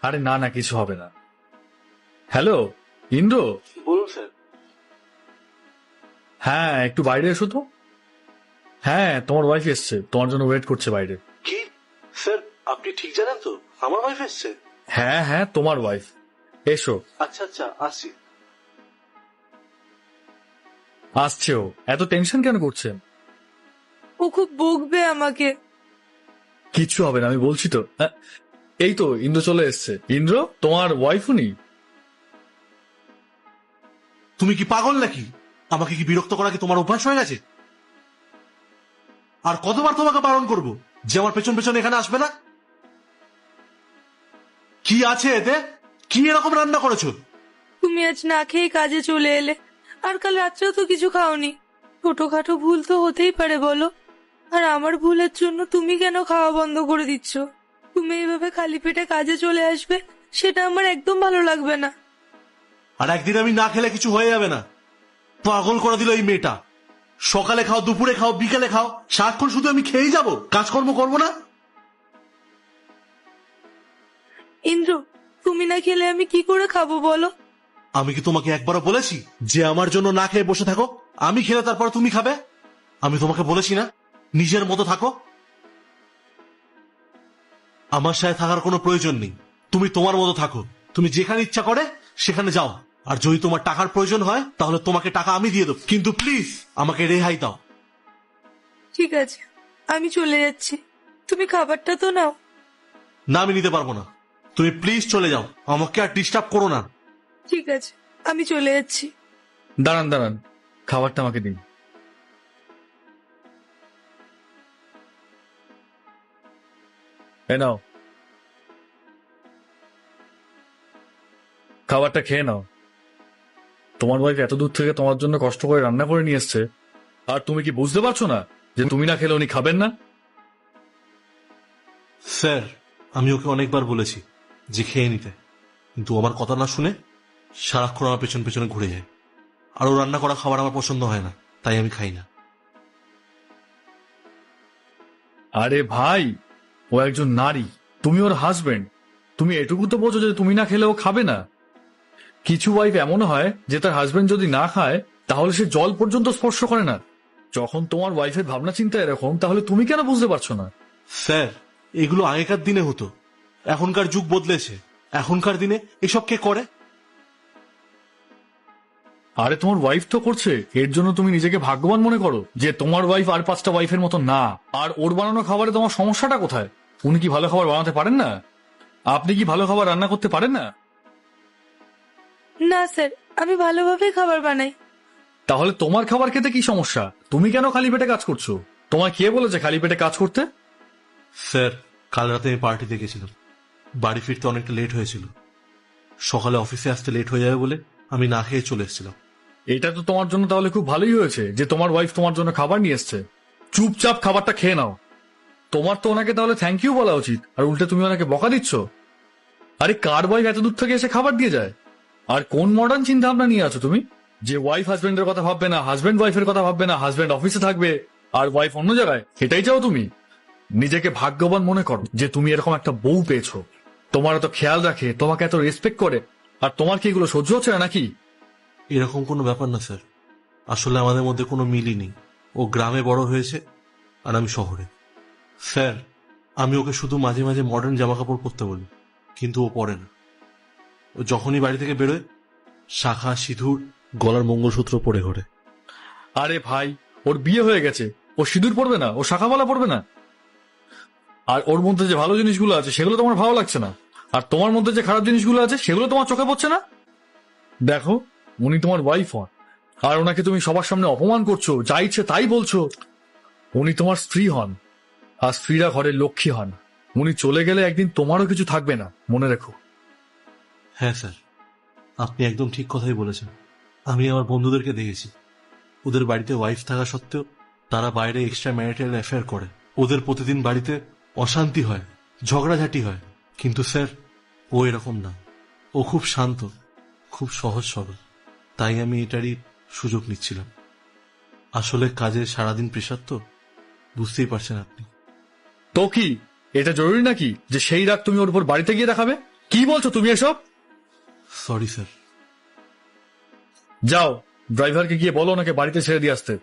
আরে না না, কিছু হবে না। হ্যালো ইন্দ্র। বলুন স্যার। হ্যাঁ, একটু বাইরে এসো তো। হ্যাঁ, তোমার ওয়াইফ এসছে, তোমার জন্য ওয়েট করছে বাইরে। কি স্যার, আপনি ঠিক জানেন তো আমার ওয়াইফ এসছে? হ্যাঁ হ্যাঁ, তোমার ওয়াইফ। এসো। আচ্ছা আচ্ছা, আসছি। আসছে ও। এত টেনশন কেন করছেন? ও খুব বকবে আমাকে। কিচ্ছু হবে না, আমি বলছি তো। এই তো ইন্দ্র চলে এসছে। ইন্দ্র, তোমার ওয়াইফ উনি। তুমি কি পাগল নাকি? আমাকে কি বিরক্ত করা কি তোমার অভ্যাস হয়ে গেছে? আর কতবার তোমাকে বারণ করব যে আমার পেছন পেছন এখানে আসবে না? কি আছে এতে? কি এরকম রান্না করেছো? তুমি আজ না খেয়ে কাজে চলে এলে, আর কাল রাত্রেও তো কিছু খাওনি। ছোটখাটো ভুল তো হতেই পারে বলো। আর আমার ভুলের জন্য তুমি কেন খাওয়া বন্ধ করে দিচ্ছ? তুমি এইভাবে খালি পেটে কাজে চলে আসবে, সেটা আমার একদম ভালো লাগবে না। আর একদিন আমি না খেলে কিছু হয়ে যাবে না। পাগল করে দিল এই মেয়েটা। সকালে খাও, দুপুরে খাও, বিকালে খাও, সারাক্ষণ শুধু আমি খেয়েই যাবো, কাজকর্ম করবো না? ইন্দ্র, তুমি না খেলে আমি কি করে খাবো বলো? আমি কি তোমাকে একবারও বলেছি যে আমার জন্য না খেয়ে বসে থাকো? আমি খেলে তারপর তুমি খাবে? আমি তোমাকে বলেছি না নিজের মতো থাকো? আমার সাথে থাকার কোনো প্রয়োজন নেই। তুমি তোমার মতো থাকো। তুমি যেখানে ইচ্ছা করে সেখানে যাও। আর যদি তোমার টাকার প্রয়োজন হয় তাহলে তোমাকে টাকা আমি দিয়ে দেবো, কিন্তু প্লিজ আমাকে রেহাই দাও। ঠিক আছে, আমি চলে যাচ্ছি। তুমি খাবারটা তো নাও। না, আমি নিতে পারবো না। তুমি প্লিজ চলে যাও, আমাকে আর ডিস্টার্ব করো না। ঠিক আছে, আমি চলে যাচ্ছি। দাঁড়ান দাঁড়ান, খাবারটা আমাকে দিন। এ নাও, খাবারটা খেয়ে নাও। তোমার ওয়াইফ এত দূর থেকে তোমার জন্য কষ্ট করে রান্না করে নিয়ে এসছে, আর তুমি কি বুঝতে পারছো না যে তুমি না খেলে উনি খাবেন না? স্যার, আমি ওকে অনেকবার বলেছি যে খেয়ে নিতে, কিন্তু আমার কথা না শুনে সারাক্ষণ আমার পেছন পেছনে ঘুরে যায়। আর ও রান্না করা খাবার আমার পছন্দ হয় না, তাই আমি খাই না। আরে ভাই, ও একজন নারী, তুমি ওর হাজবেন্ড। তুমি এটুকু তো বোঝো যে তুমি না খেলে ও খাবে না। কিছু ওয়াইফ এমন হয় যে তার হাজবেন্ড যদি না খায় তাহলে সে জল পর্যন্ত স্পর্শ করে না। যখন তোমার ওয়াইফের ভাবনা চিন্তা এরকম, তাহলে তুমি কেন বুঝতে পারছো না? স্যার, এগুলো আগেকার দিনে হতো, এখনকার যুগ বদলেছে। এখনকার দিনে এসব কে করে? আরে তোমার ওয়াইফ তো করছে, এর জন্য তুমি নিজেকে ভাগ্যবান মনে করো যে তোমার ওয়াইফ আর 5টা ওয়াইফের মতো না। আর ওর বানানো খাবারে তোমার সমস্যাটা কোথায়? উনি কি ভালো খাবার বানাতে পারেন না? আপনি কি ভালো খাবার রান্না করতে পারেন না? না স্যার, আমি ভালোভাবে খাবার বানাই। তাহলে তোমার খাবার খেতে কি সমস্যা? তুমি কেন খালি পেটে কাজ করছো? তোমায় কে বলেছে খালি পেটে কাজ করতে? স্যার, কাল রাতে আমি পার্টিতে গেছিলাম। বাড়ি ফিরতে অনেকটা লেট হয়েছিল। সকালে অফিসে আসতে লেট হয়ে যাবে বলে আমি না খেয়ে চলে এসেছিলাম। এটা তো তোমার জন্য তাহলে খুব ভালোই হয়েছে যে তোমার ওয়াইফ তোমার জন্য খাবার নিয়ে এসছে। চুপচাপ খাবারটা খেয়ে নাও। তোমার তো ওনাকে তাহলে থ্যাংক ইউ বলা উচিত, আর উল্টে তুমি ওনাকে বকা দিচ্ছ। আরে কার ওয়াইফ এত দূর থেকে এসে খাবার দিয়ে যায়? আর কোন মডার্ন চিন্তা ভাবনা নিয়ে আছো তুমি, যে ওয়াইফ হাজবেন্ডের কথা ভাববে না, হাজবেন্ড ওয়াইফের কথা ভাববে না, হাজবেন্ড অফিসে থাকবে আর ওয়াইফ অন্য জায়গায়? এটাই চাও তুমি? নিজেকে ভাগ্যবান মনে করো যে তুমি এরকম একটা বউ পেয়েছো। তোমার এত খেয়াল রাখে, তোমাকে এত রেসপেক্ট করে, আর তোমার কি এগুলো সহ্য হচ্ছে না নাকি? এরকম কোনো ব্যাপার না স্যার। আসলে আমাদের মধ্যে কোনো মিলই নেই। ও গ্রামে বড় হয়েছে আর আমি শহরে। স্যার, আমি ওকে শুধু মাঝে মাঝে মডার্ন জামা কাপড় পরতে বলি, কিন্তু ও পরে না। ও যখনই বাড়ি থেকে বেরোয় শাখা, সিঁদুর, গলার মঙ্গলসূত্র পরে ঘোরে। আরে ভাই, ওর বিয়ে হয়ে গেছে, ও সিঁদুর পড়বে না, ও শাখামালা পড়বে না? আর ওর মধ্যে যে ভালো জিনিসগুলো আছে সেগুলো তোমার ভালো লাগছে না, আর তোমার মধ্যে যে খারাপ জিনিসগুলো আছে সেগুলো তোমার চোখে পড়ছে না? দেখো, উনি তোমার ওয়াইফ হন, আর ওনাকে তুমি সবার সামনে অপমান করছো, যা ইচ্ছে তাই বলছো। উনি তোমার স্ত্রী হন, আর স্ত্রীরা ঘরের লক্ষ্মী হন। উনি চলে গেলে একদিন তোমারও কিছু থাকবে না, মনে রেখো। হ্যাঁ স্যার, আপনি একদম ঠিক কথাই বলেছেন। আমি আমার বন্ধুদেরকে দেখেছি, ওদের বাড়িতে ওয়াইফ থাকা সত্ত্বেও তারা বাইরে এক্সট্রা ম্যারিটাল অ্যাফেয়ার করে। ওদের প্রতিদিন বাড়িতে অশান্তি হয়, ঝগড়াঝাটি হয়। কিন্তু স্যার, ও এরকম না। ও খুব শান্ত, খুব সহজ সরল। তাই আমি এটারই সুযোগ নিচ্ছিলাম। আসলে কাজে সারাদিন প্রেশার তো, বুঝতেই পারছেন আপনি। তো কি এটা জরুরি নাকি যে সেই রাগ তুমি ওর উপর বাড়িতে গিয়ে দেখাবে? কি বলছো তুমি এসব? Sorry sir. যাও, ড্রাইভারকে গিয়ে বলো ওনাকে বাড়িতে ছেড়ে দিয়ে আসতে।